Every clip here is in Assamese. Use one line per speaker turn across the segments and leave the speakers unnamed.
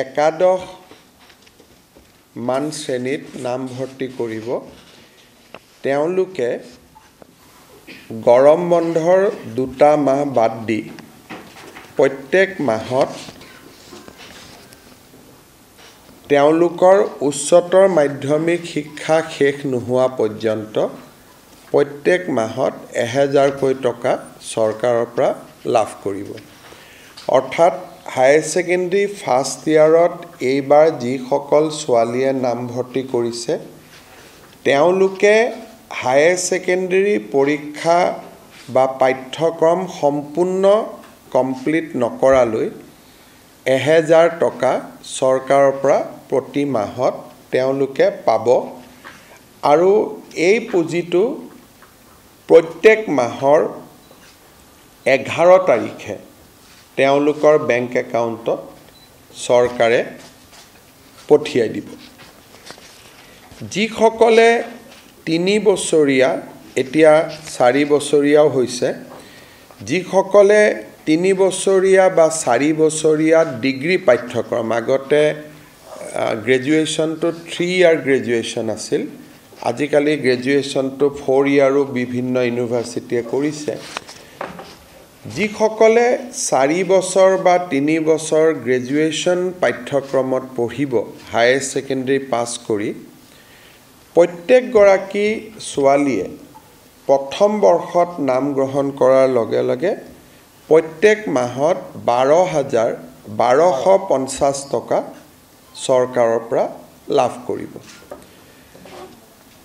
একাদশ মান শ্ৰেণীত নামভৰ্তি কৰিব তেওঁলোকে গৰম বন্ধৰ 2টা মাহ বাদ দি প্ৰত্যেক মাহত তেওঁলোকৰ উচ্চতৰ মাধ্যমিক শিক্ষা শেষ নোহোৱা পৰ্যন্ত প্ৰত্যেক মাহত 1000কৈ টকা চৰকাৰৰ পৰা লাভ কৰিব অৰ্থাৎ হায়াৰ সেকেন্ডাৰী ফাৰ্ষ্ট ইয়াৰত এইবাৰ যিসকল ছোৱালীয়ে নামভৰ্তি কৰিছে তেওঁলোকে হায়াৰ সেকেন্ডাৰী পৰীক্ষা বা পাঠ্যক্ৰম সম্পূৰ্ণ কমপ্লিট নকৰালৈ 1000 টকা চৰকাৰৰ পৰা প্ৰতি মাহত তেওঁলোকে পাব আৰু এই পুঁজিটো প্ৰত্যেক মাহৰ 11 তাৰিখে তেওঁলোকৰ বেংক একাউণ্টত চৰকাৰে পঠিয়াই দিব যিসকলে 3 বছৰীয়া এতিয়া 4 বছৰীয়াও হৈছে যিসকলে 3 বছৰীয়া বা 4 বছৰীয়া ডিগ্ৰী পাঠ্যক্ৰম আগতে গ্ৰেজুৱেশ্যনটো 3 ইয়াৰ গ্ৰেজুৱেশ্যন আছিল আজিকালি গ্ৰেজুৱেশ্যনটো 4 ইয়াৰো বিভিন্ন ইউনিভাৰ্চিটিয়ে কৰিছে যিসকলে 4 বছৰ বা 3 বছৰ গ্ৰেজুৱেশ্যন পাঠ্যক্ৰমত পঢ়িব হায়াৰ সেকেন্ডাৰী পাছ কৰি প্ৰত্যেক গৰাকী ছোৱালীয়ে প্ৰথম বৰ্ষত নাম গ্ৰহণ কৰাৰ লগে লগে প্ৰত্যেক মাহত 12,1250 টকা চৰকাৰৰ পৰা লাভ কৰিব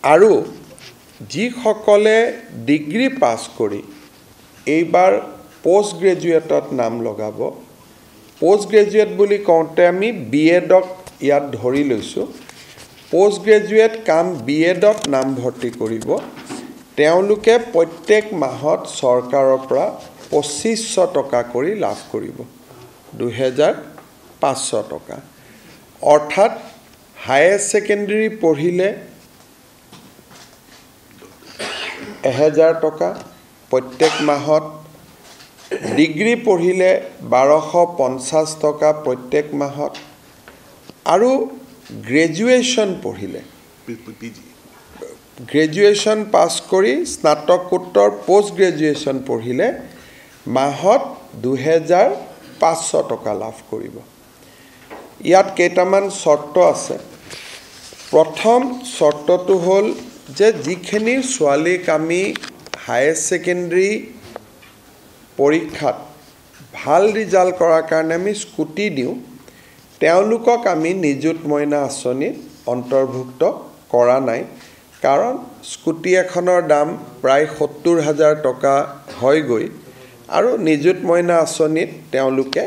আৰু যিসকলে ডিগ্ৰী পাছ কৰি এইবাৰ পোষ্ট গ্ৰেজুৱেটত নাম লগাব পোষ্ট গ্ৰেজুৱেট বুলি কওঁতে আমি বিএডক ইয়াত ধৰি লৈছোঁ পোষ্ট গ্ৰেজুৱেট কাম বিএডত নামভৰ্তি কৰিব তেওঁলোকে প্ৰত্যেক মাহত চৰকাৰৰ পৰা 2500 টকা কৰি লাভ কৰিব 2500 টকা অৰ্থাৎ হায়াৰ সেকেন্ডাৰী পঢ়িলে 1000 টকা প্ৰত্যেক মাহত ডিগ্ৰী পঢ়িলে 1250 টকা প্ৰত্যেক মাহত আৰু গ্ৰেজুৱেশ্যন পঢ়িলে গ্ৰেজুৱেশ্যন পাছ কৰি স্নাতকোত্তৰ পোষ্ট গ্ৰেজুৱেশ্যন পঢ়িলে মাহত 2500 টকা লাভ কৰিব ইয়াত কেইটামান শৰ্ত আছে প্ৰথম শৰ্তটো হ'ল যে যিখিনি ছোৱালীক আমি হায়াৰ সেকেন্ডাৰী পৰীক্ষাত ভাল ৰিজাল্ট কৰাৰ কাৰণে আমি স্কুটি দিওঁ তেওঁলোকক আমি নিযুত মইনা আঁচনিত অন্তৰ্ভুক্ত কৰা নাই কাৰণ স্কুটি এখনৰ দাম প্ৰায় 70,000 টকা হয়গৈ আৰু নিযুত মইনা আঁচনিত তেওঁলোকে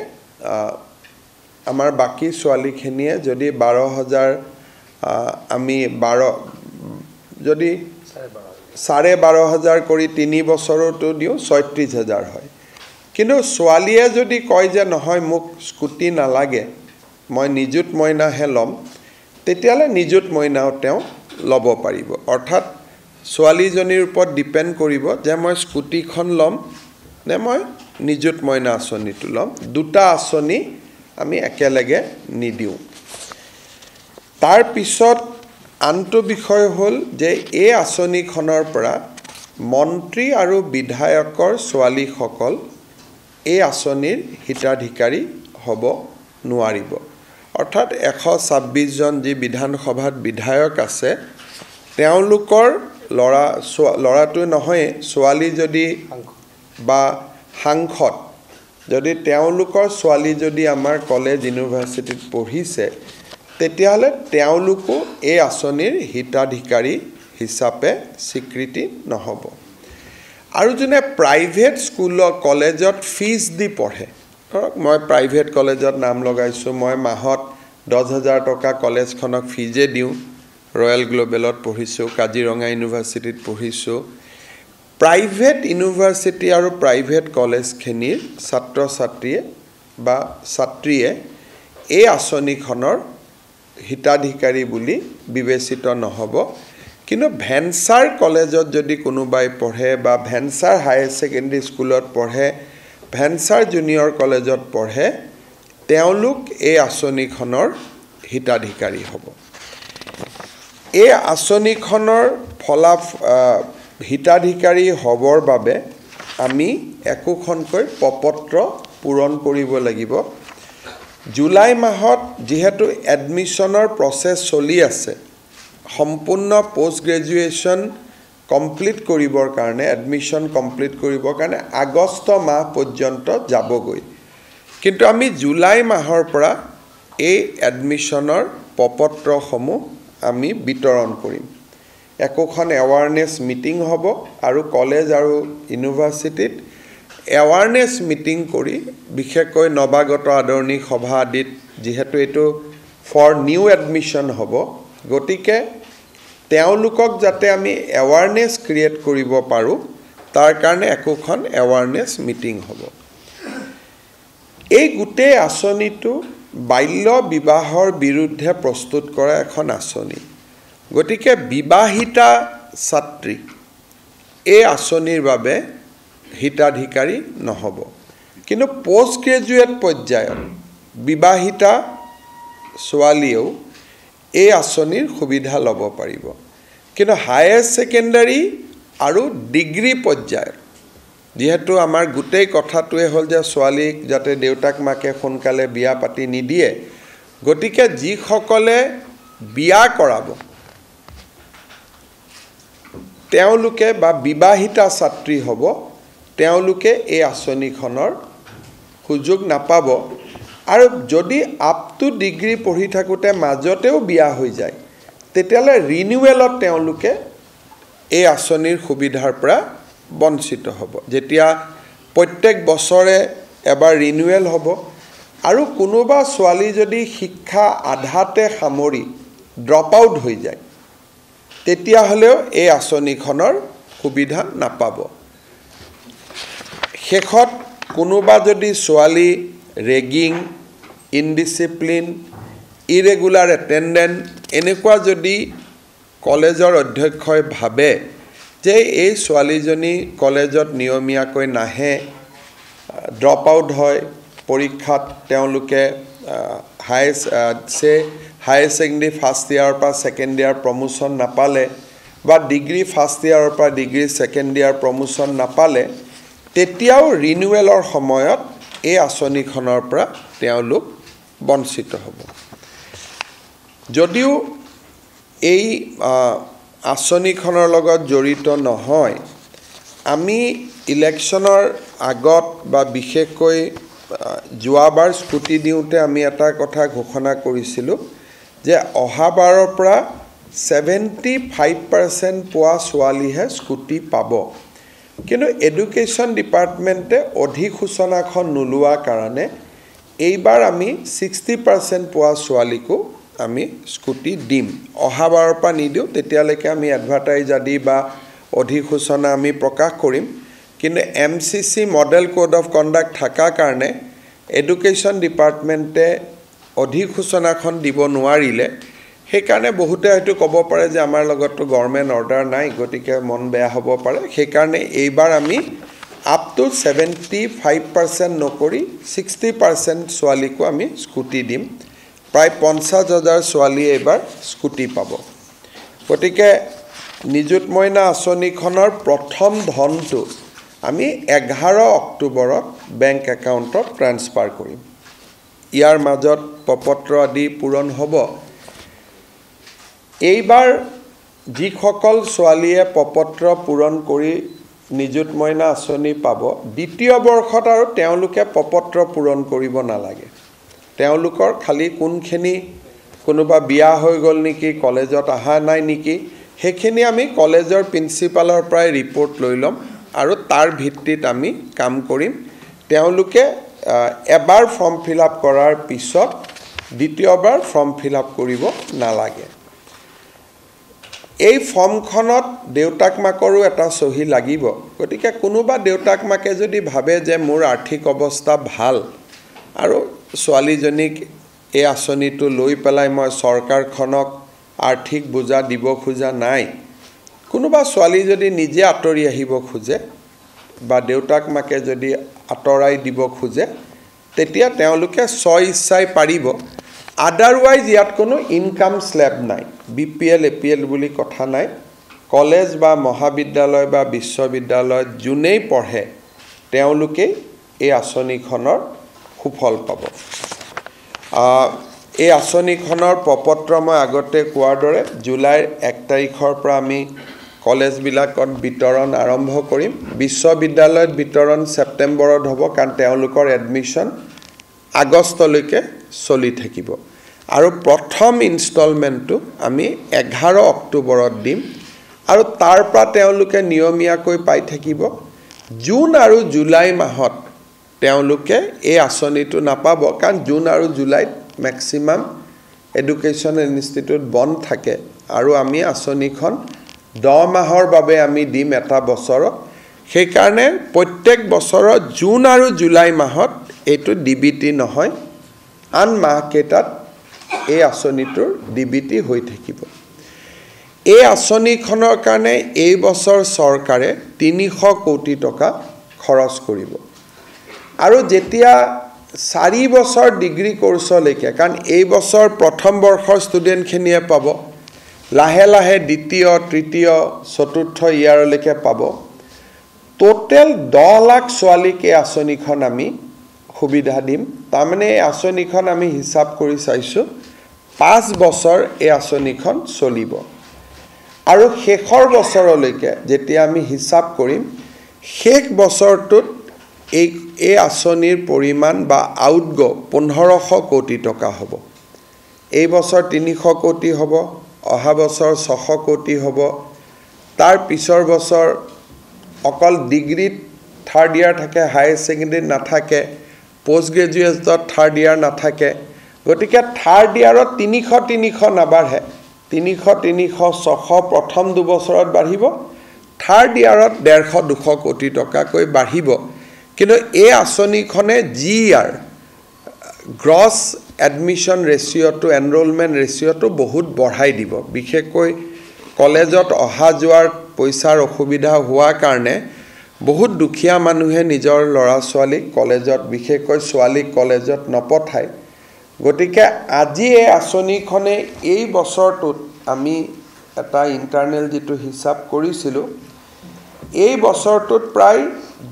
আমাৰ বাকি ছোৱালীখিনিয়ে যদি 12,000 আমি 12 যদি 12,500 কৰি 3 বছৰতো দিওঁ 36,000 হয় কিন্তু ছোৱালীয়ে যদি কয় যে নহয় মোক স্কুটি নালাগে মই নিযুত মইনাহে ল'ম তেতিয়ালে নিযুত মইনাও তেওঁ ল'ব পাৰিব অৰ্থাৎ ছোৱালীজনীৰ ওপৰত ডিপেন্ড কৰিব যে মই স্কুটিখন ল'ম নে মই নিযুত মইনা আঁচনিটো ল'ম দুটা আঁচনি আমি একেলগে নিদিওঁ তাৰ পিছত আনটো বিষয় হ'ল যে এই আঁচনিখনৰ পৰা মন্ত্ৰী আৰু বিধায়কৰ ছোৱালীসকল এই আঁচনিৰ হিতাধিকাৰী হ'ব নোৱাৰিব অৰ্থাৎ 126 জন যি বিধানসভাত বিধায়ক আছে তেওঁলোকৰ ল'ৰাটো নহয় ছোৱালী যদি বা সাংসদ যদি তেওঁলোকৰ ছোৱালী যদি আমাৰ কলেজ ইউনিভাৰ্চিটিত পঢ়িছে তেতিয়াহ'লে তেওঁলোকো এই আঁচনিৰ হিতাধিকাৰী হিচাপে স্বীকৃতি নহ'ব আৰু যোনে প্ৰাইভেট স্কুল কলেজত ফিজ দি পঢ়ে ধৰক মই প্ৰাইভেট কলেজত নাম লগাইছোঁ মই মাহত 10,000 টকা কলেজখনক ফিজে দিওঁ ৰয়েল গ্লোবেলত পঢ়িছোঁ কাজিৰঙা ইউনিভাৰ্চিটিত পঢ়িছোঁ প্ৰাইভেট ইউনিভাৰ্চিটি আৰু প্ৰাইভেট কলেজখিনিৰ ছাত্ৰ ছাত্ৰীয়ে বা ছাত্ৰীয়ে এই আঁচনিখনৰ হিতাধিকাৰী বুলি বিবেচিত নহ'ব কিন্তু ভেঞ্চাৰ কলেজত যদি কোনোবাই পঢ়ে বা ভেঞ্চাৰ হায়াৰ সেকেন্ডাৰী স্কুলত পঢ়ে ভেঞ্চাৰ জুনিয়ৰ কলেজত পঢ়ে তেওঁলোক এই আঁচনিখনৰ হিতাধিকাৰী হ'ব এই আঁচনিখনৰ হিতাধিকাৰী হ'বৰ বাবে আমি একোখনকৈ প্ৰপত্ৰ পূৰণ কৰিব লাগিব জুলাই মাহত যেহেতু এডমিশনৰ প্ৰসেস চলি আছে সম্পূৰ্ণ পোষ্ট গ্ৰেজুৱেচন কমপ্লিট কৰিবৰ কাৰণে এডমিশন কমপ্লিট কৰিবৰ কাৰণে আগষ্ট মাহ পৰ্যন্ত যাবগৈ কিন্তু আমি জুলাই মাহৰ পৰা এই এডমিশনৰ প্ৰপত্ৰসমূহ আমি বিতৰণ কৰিম একোখন এৱাৰনেছ মিটিং হ'ব আৰু কলেজ আৰু ইউনিভাৰ্চিটিত এৱাৰনেছ মিটিং কৰি বিশেষকৈ নৱাগত আদৰণি সভা আদিত যেহেতু এটো ফৰ নিউ এডমিশন হ'ব গতিকে তেওঁলোকক যাতে আমি এৱাৰনেছ ক্ৰিয়েট কৰিব পাৰো তাৰ কাৰণে একোখন এৱাৰনেছ মিটিং হ'ব এই গোটেই আঁচনিটো বাল্য বিবাহৰ বিৰুদ্ধে প্ৰস্তুত কৰা এখন আঁচনি গতিকে বিবাহিতা ছাত্ৰী এই আঁচনিৰ বাবে হিতাধিকাৰী নহব কিন্তু পোষ্ট গ্ৰেজুৱেট পৰ্যায়ত বিবাহিতা ছোৱালীও এই আঁচনিৰ সুবিধা ল'ব পাৰিব কিন্তু হায়াৰ সেকেন্ডাৰী আৰু ডিগ্ৰী পৰ্যায়ত যেহেতু আমাৰ গোটেই কথাটোৱে হ'ল যে ছোৱালীক যাতে দেউতাক মাকে সোনকালে বিয়া পাতি নিদিয়ে গতিকে যিসকলে বিয়া কৰাব তেওঁলোকে বা বিবাহিতা ছাত্ৰী হ'ব তেওঁলোকে এই আঁচনিখনৰ সুযোগ নাপাব আৰু যদি আপ টু ডিগ্ৰী পঢ়ি থাকোতে মাজতেও বিয়া হৈ যায় তেতিয়ালে ৰিনিউৱেলত তেওঁলোকে এই আঁচনিৰ সুবিধাৰ পৰা বঞ্চিত হ'ব যেতিয়া প্ৰত্যেক বছৰে এবাৰ ৰিনিউৱেল হ'ব আৰু কোনোবা ছোৱালী যদি শিক্ষা আধাতে সামৰি ড্ৰপ আউট হৈ যায় তেতিয়া হলেও এই আঁচনিখনৰ সুবিধা নাপাব শেষত কোনোবা যদি ছোৱালী ৰেগিং ইনডিসিপ্লিন ইৰেগুলাৰ এটেন্ডেন্ট এনেকুৱা যদি কলেজৰ অধ্যক্ষই ভাবে যে এই ছোৱালীজনী কলেজত নিয়মীয়াকৈ নাহে ড্ৰপ আউট হয় পৰীক্ষাত তেওঁলোকে হায়াৰ সেকেন্ডাৰী ফাৰ্স্ট ইয়াৰৰ পৰা সেকেন্ড ইয়াৰ প্ৰমোশন নাপালে বা ডিগ্ৰী ফাৰ্স্ট ইয়াৰৰ পৰা ডিগ্ৰী সেকেন্ড ইয়াৰ প্ৰমোশন নাপালে তেতিয়াও ৰিনিউৱেলৰ সময়ত এই আঁচনিখনৰ পৰা তেওঁলোক বঞ্চিত হ'ব যদিও এই আঁচনিখনৰ লগত জড়িত নহয় আমি ইলেকশ্যনৰ আগত বা বিশেষকৈ যোৱাবাৰ স্কুটি দিওঁতে আমি এটা কথা ঘোষণা কৰিছিলোঁ যে অহাবাৰৰ পৰা 75% পোৱা ছোৱালীহে স্কুটি পাব কিন্তু এডুকেশ্যন ডিপাৰ্টমেণ্টে অধিসূচনাখন নোলোৱা কাৰণে এইবাৰ আমি 60% পোৱা ছোৱালীকো আমি স্কুটি দিম অহাবাৰৰ পৰা নিদিও তেতিয়ালৈকে আমি এডভাৰটাইজ আদি বা অধিসূচনা আমি প্ৰকাশ কৰিম কিন্তু MCC model code of conduct থাকা কাৰণে এডুকেশ্যন ডিপাৰ্টমেণ্টে অধিসূচনাখন দিব নোৱাৰিলে সেইকাৰণে বহুতে হয়তো ক'ব পাৰে যে আমাৰ লগততো গভৰ্ণমেণ্ট অৰ্ডাৰ নাই গতিকে মন বেয়া হ'ব পাৰে সেইকাৰণে এইবাৰ আমি আপ টু 75% নকৰি 60% ছোৱালীকো আমি স্কুটি দিম প্ৰায় 50,000 ছোৱালীয়ে এইবাৰ স্কুটি পাব গতিকে নিযুত মইনা আঁচনিখনৰ প্ৰথম ধনটো আমি 11 অক্টোবৰত বেংক একাউণ্টত ট্ৰান্সফাৰ কৰিম ইয়াৰ মাজত প্ৰপত্ৰ আদি পূৰণ হ'ব এইবাৰ যিসকল ছোৱালীয়ে প্ৰপত্ৰ পূৰণ কৰি নিযুত মইনা আঁচনি পাব দ্বিতীয় বৰ্ষত আৰু তেওঁলোকে প্ৰপত্ৰ পূৰণ কৰিব নালাগে তেওঁলোকৰ খালি কোনখিনি কোনোবা বিয়া হৈ গ'ল নেকি কলেজত আহা নাই নেকি সেইখিনি আমি কলেজৰ প্ৰিন্সিপালৰ পৰাই ৰিপৰ্ট লৈ ল'ম আৰু তাৰ ভিত্তিত আমি কাম কৰিম তেওঁলোকে এবাৰ ফৰ্ম ফিল আপ কৰাৰ পিছত দ্বিতীয়বাৰ ফৰ্ম ফিল আপ কৰিব নালাগে এই ফৰ্মখনত দেউতাক মাকৰো এটা সহি লাগিব গতিকে কোনোবা দেউতাক মাকে যদি ভাবে যে মোৰ আৰ্থিক অৱস্থা ভাল আৰু ছোৱালীজনীক এই আঁচনিটো লৈ পেলাই মই চৰকাৰখনক আৰ্থিক বোজা দিব খোজা নাই কোনোবা ছোৱালী যদি নিজে আঁতৰি আহিব খোজে বা দেউতাক মাকে যদি আঁতৰাই দিব খোজে তেতিয়া তেওঁলোকে স্ব ইচ্ছাই পাৰিব আদাৰৱাইজ ইয়াত কোনো ইনকাম স্ল্যাব নাই বিপিএল এপিএল বুলি কথা নাই কলেজ বা মহাবিদ্যালয় বা বিশ্ববিদ্যালয়ত যোনেই পঢ়ে তেওঁলোকে এই আঁচনিখনৰ সুফল পাব এই আঁচনিখনৰ প্ৰপত্ৰ মই আগতে কোৱাৰ দৰে জুলাইৰ 1 তাৰিখৰ পৰা আমি কলেজবিলাকত বিতৰণ আৰম্ভ কৰিম বিশ্ববিদ্যালয়ত বিতৰণ ছেপ্টেম্বৰত হ'ব কাৰণ তেওঁলোকৰ এডমিশ্যন আগষ্টলৈকে চলি থাকিব আৰু প্ৰথম ইনষ্টলমেণ্টটো আমি 11 অক্টোবৰত দিম আৰু তাৰ পৰা তেওঁলোকে নিয়মীয়াকৈ পাই থাকিব জুন আৰু জুলাই মাহত তেওঁলোকে এই আঁচনিটো নাপাব কাৰণ জুন আৰু জুলাইত ম্যাক্সিমাম এডুকেশ্যন ইনষ্টিটিউট বন্ধ থাকে আৰু আমি আঁচনিখন 10 মাহৰ বাবে আমি দিম এটা বছৰত সেই কাৰণে প্ৰত্যেক বছৰত জুন আৰু জুলাই মাহত এইটো ডিবিটি নহয় আন মাহ কেইটাত এই আঁচনিটোৰ ডিবিটি হৈ থাকিব এই আঁচনিখনৰ কাৰণে এই বছৰ চৰকাৰে 300 কোটি টকা খৰচ কৰিব আৰু যেতিয়া 4 বছৰ ডিগ্ৰী কোৰ্ছলৈকে কাৰণ এই বছৰ প্ৰথম বৰ্ষৰ ষ্টুডেণ্টখিনিয়ে পাব লাহে লাহে দ্বিতীয় তৃতীয় চতুৰ্থ ইয়াৰলৈকে পাব টোটেল 10 লাখ ছোৱালীক এই আঁচনিখন আমি সুবিধা দিম তাৰমানে এই আঁচনিখন আমি হিচাপ কৰি চাইছোঁ 5 বছৰ এই আঁচনিখন চলিব আৰু শেষৰ বছৰলৈকে যেতিয়া আমি হিচাপ কৰিম শেষ বছৰটোত এই আঁচনিৰ পৰিমাণ বা আউটগো 1500 কোটি টকা হ'ব এই বছৰ 300 কোটি হ'ব অহা বছৰ 600 কোটি হ'ব তাৰ পিছৰ বছৰ অকল ডিগ্ৰীত থাৰ্ড ইয়াৰ থাকে হায়াৰ ছেকেণ্ডেৰীত নাথাকে পোষ্ট গ্ৰেজুৱেটত থাৰ্ড ইয়াৰ নাথাকে গতিকে থাৰ্ড ইয়াৰত 300 নাবাঢ়ে 300 600 প্ৰথম 2 বছৰত বাঢ়িব থাৰ্ড ইয়াৰত 150-200 কোটি টকাকৈ বাঢ়িব কিন্তু এই আঁচনিখনে জি ইয়াৰ গ্ৰছ এডমিশ্যন ৰেচিঅ'টো এনৰোলমেণ্ট ৰেচিঅ'টো বহুত বঢ়াই দিব বিশেষকৈ কলেজত অহা যোৱাৰ পইচাৰ অসুবিধা হোৱাৰ কাৰণে বহুত দুখীয়া মানুহে নিজৰ ল'ৰা ছোৱালীক কলেজত বিশেষকৈ ছোৱালীক কলেজত নপঠায় গতিকে আজি এই আঁচনিখনে এই বছৰটোত আমি এটা ইণ্টাৰনেল যেটো হিচাপ কৰিছিলোঁ এই বছৰটোত প্ৰায়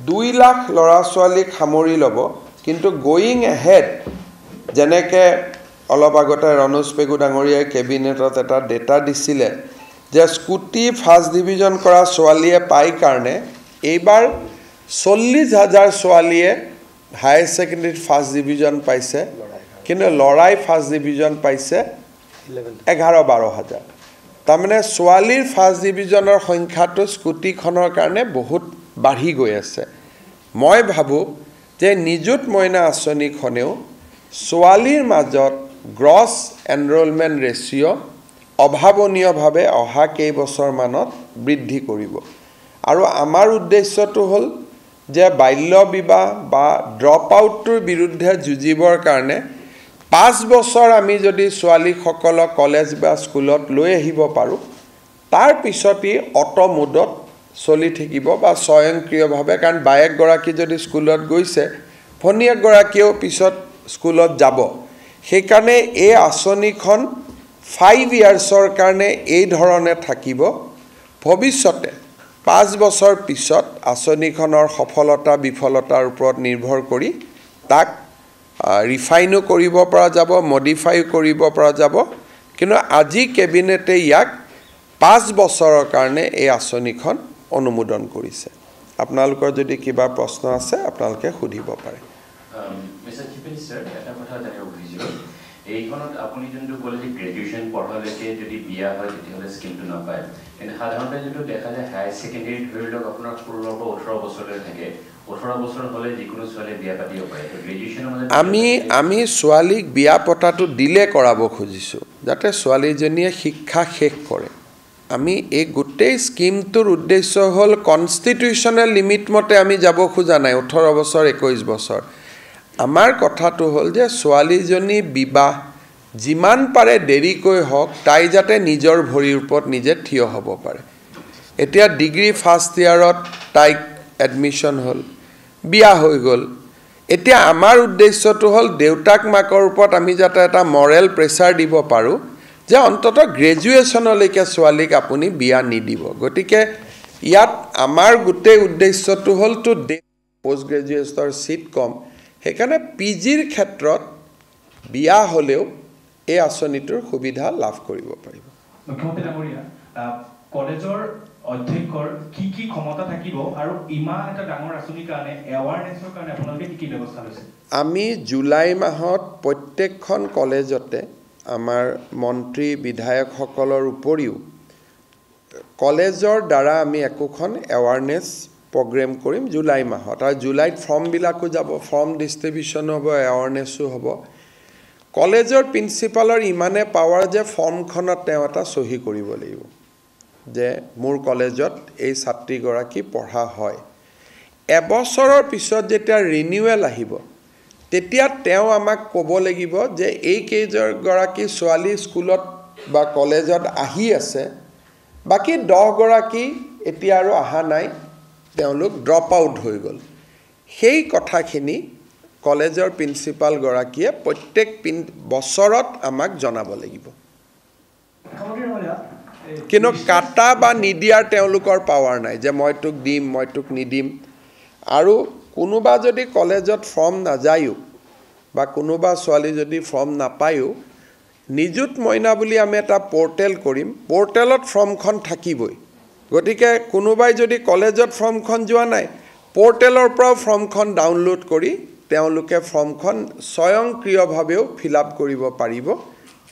2 লাখ ল'ৰা ছোৱালীক সামৰি ল'ব কিন্তু গোয়িং এহেড যেনেকৈ অলপ আগতে ৰনোজ পেগু ডাঙৰীয়াই কেবিনেটত এটা ডেটা দিছিলে যে স্কুটি ফাৰ্ষ্ট ডিভিজন কৰা ছোৱালীয়ে পাই কাৰণে এইবাৰ 40,000 ছোৱালীয়ে হায়াৰ ছেকেণ্ডেৰীত ফাৰ্ষ্ট ডিভিজন পাইছে কিন্তু লৰাই ফাৰ্ষ্ট ডিভিজন পাইছে 11-12 হাজাৰ তাৰমানে ছোৱালীৰ ফাৰ্ষ্ট ডিভিজনৰ সংখ্যাটো স্কুটিখনৰ কাৰণে বহুত বাঢ়ি গৈ আছে মই ভাবোঁ যে নিযুত মইনা আঁচনিখনেও ছোৱালীৰ মাজত গ্ৰছ এনৰোলমেণ্ট ৰেচিঅ' অভাৱনীয়ভাৱে অহা কেইবছৰমানত বৃদ্ধি কৰিব আৰু আমাৰ উদ্দেশ্যটো হ'ল যে বাল্য বিবাহ বা ড্ৰপ আউটটোৰ বিৰুদ্ধে যুঁজিবৰ কাৰণে 5 বছৰ আমি যদি ছোৱালীসকলক কলেজ বা স্কুলত লৈ আহিব পাৰোঁ তাৰ পিছতই অটোমোডত চলি থাকিব বা স্বয়ংক্ৰিয়ভাৱে কাৰণ বায়েকগৰাকী যদি স্কুলত গৈছে ভনীয়েকগৰাকীয়েও পিছত স্কুলত যাব সেইকাৰণে এই আঁচনিখন 5 ইয়াৰ্ছৰ কাৰণে এই ধৰণে থাকিব ভৱিষ্যতে 5 বছৰ পিছত আঁচনিখনৰ সফলতা বিফলতাৰ ওপৰত নিৰ্ভৰ কৰি তাক ৰিফাইনো কৰিব পৰা যাব মডিফাই কৰিব পৰা যাব কিন্তু আজি কেবিনেটে ইয়াক 5 বছৰৰ কাৰণে এই আঁচনিখন অনুমোদন কৰিছে আপোনালোকৰ যদি কিবা প্ৰশ্ন আছে আপোনালোকে সুধিব পাৰে
মিস্টাৰ চিফ মিনিষ্টাৰ এটা কথা জানিব খুজিছোঁ এইখনত আপুনি যোনটো ক'লে যে গ্ৰেজুৱেশ্যন পঢ়ালৈকে যদি বিয়া হয় তেতিয়াহ'লে স্কিমটো নাপায় কিন্তু সাধাৰণতে যোনটো দেখা যায় হায়াৰ ছেকেণ্ডেৰী ধৰি লওক আপোনাৰ 16 পৰা 18 বছৰলৈ থাকে 18 বছৰ হ'লে যিকোনো ছোৱালী বিয়া পাতিব পাৰে গ্ৰেজুৱেশ্যনৰ মাজত
আমি ছোৱালীক বিয়া পতাটো ডিলে কৰাব খুজিছোঁ যাতে ছোৱালীজনীয়ে শিক্ষা শেষ কৰে আমি এই গোটেই স্কিমটোৰ উদ্দেশ্য হ'ল কনষ্টিটিউশ্যনেল লিমিট মতে আমি যাব খোজা নাই 18 বছৰ 21 বছৰ আমাৰ কথাটো হ'ল যে ছোৱালীজনী বিবাহ যিমান পাৰে দেৰিকৈ হওক তাই যাতে নিজৰ ভৰিৰ ওপৰত নিজে থিয় হ'ব পাৰে এতিয়া ডিগ্ৰী ফাৰ্ষ্ট ইয়াৰত তাইক এডমিশ্যন হ'ল বিয়া হৈ গ'ল এতিয়া আমাৰ উদ্দেশ্যটো হ'ল দেউতাক মাকৰ ওপৰত আমি যাতে এটা মৰেল প্ৰেছাৰ দিব পাৰোঁ যে অন্তত গ্ৰেজুৱেশ্যনলৈকে ছোৱালীক আপুনি বিয়া নিদিব গতিকে ইয়াত আমাৰ গোটেই উদ্দেশ্যটো হ'ল টু পোষ্ট গ্ৰেজুৱেটৰ চিট কম সেইকাৰণে পিজিৰ ক্ষেত্ৰত বিয়া হ'লেও এই আঁচনিটোৰ সুবিধা লাভ কৰিব পাৰিব
মুখ্যমন্ত্ৰী ডাঙৰীয়া কলেজৰ অধ্যক্ষৰ কি কি ক্ষমতা থাকিব আৰু ইমান এটা ডাঙৰ আঁচনিৰ কাৰণে এৱাৰনেছৰ কাৰণে আপোনালোকে কি কি ব্যৱস্থা লৈছে
আমি জুলাই মাহত প্ৰত্যেকখন কলেজতে আমাৰ মন্ত্ৰী বিধায়কসকলৰ উপৰিও কলেজৰ দ্বাৰা আমি একোখন এৱাৰনেছ প্ৰগ্ৰেম কৰিম জুলাই মাহত আৰু জুলাইত ফৰ্মবিলাকো যাব ফৰ্ম ডিষ্ট্ৰিবিউশ্যন হ'ব এৱাৰনেছো হ'ব কলেজৰ প্ৰিন্সিপালৰ ইমানে পাৱাৰ যে ফৰ্মখনত তেওঁ এটা চহী কৰিব লাগিব যে মোৰ কলেজত এই ছাত্ৰীগৰাকী পঢ়া হয় এবছৰৰ পিছত যেতিয়া ৰিনিউৱেল আহিব তেতিয়া তেওঁ আমাক ক'ব লাগিব যে এই কেইগৰাকী ছোৱালী স্কুলত বা কলেজত আহি আছে বাকী 10 গৰাকী এতিয়া আৰু অহা নাই তেওঁলোক ড্ৰপ আউট হৈ গ'ল সেই কথাখিনি কলেজৰ প্ৰিন্সিপাল গৰাকীয়ে প্ৰত্যেক বছৰত আমাক জনাব লাগিব কিন্তু কাটা বা নিদিয়াৰ তেওঁলোকৰ পাৱাৰ নাই যে মই তোক দিম মই তোক নিদিম আৰু কোনোবা যদি কলেজত ফৰ্ম নাযায়ো বা কোনোবা ছোৱালী যদি ফৰ্ম নাপায়ো নিযুত মইনা বুলি আমি এটা পৰ্টেল কৰিম পৰ্টেলত ফৰ্মখন থাকিবই গতিকে কোনোবাই যদি কলেজত ফৰ্মখন যোৱা নাই পৰ্টেলৰ পৰা ফৰ্মখন ডাউনলোড কৰি তেওঁলোকে ফৰ্মখন স্বয়ংক্ৰিয়ভাৱেও ফিল আপ কৰিব পাৰিব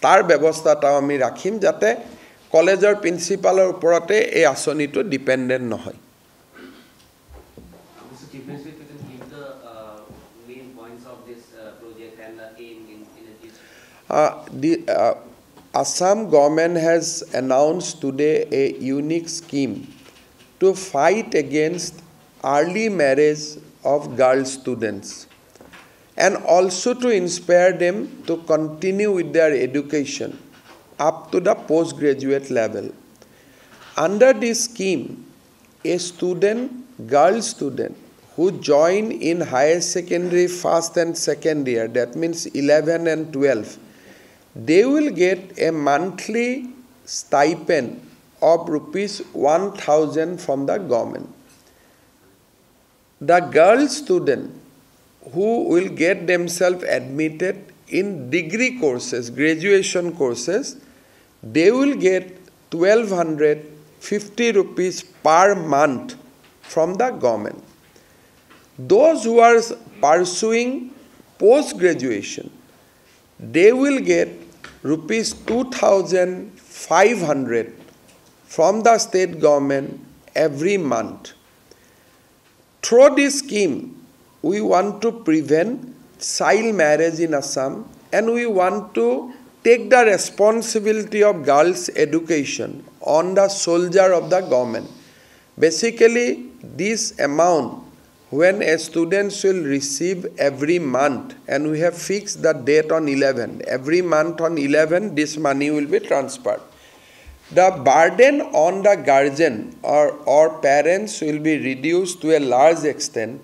তাৰ ব্যৱস্থাটাও আমি ৰাখিম যাতে কলেজৰ প্ৰিন্সিপালৰ ওপৰতে এই আঁচনিটো ডিপেণ্ডেণ্ট নহয় Assam government has announced today a unique scheme to fight against early marriage of girl students and also to inspire them to continue with their education up to the postgraduate level. Under this scheme, a student, girl student, who join in higher secondary first and second year, that means 11 and 12, they will get a monthly stipend of rupees 1,000 from the government. The girl student who will get themselves admitted in degree courses, graduation courses, they will get 1,250 rupees per month from the government. Those who are pursuing post-graduation, they will get rupees 2,500 from the state government every month. Through this scheme, we want to prevent child marriage in Assam and we want to take the responsibility of girls' education on the shoulder of the government. Basically, this amount when a student will receive every month and we have fixed the date on 11, every month on 11 this money will be transferred. The burden on the guardian or parents will be reduced to a large extent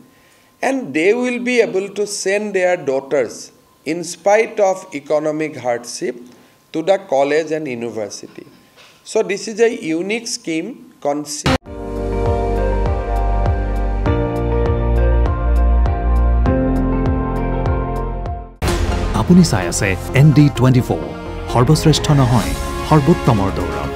and they will be able to send their daughters in spite of economic hardship to the college and university. So this is a unique scheme conceived.
আপুনি চাই আছে ND24 সৰ্বশ্ৰেষ্ঠ নহয় সৰ্বোত্তমৰ দৌৰত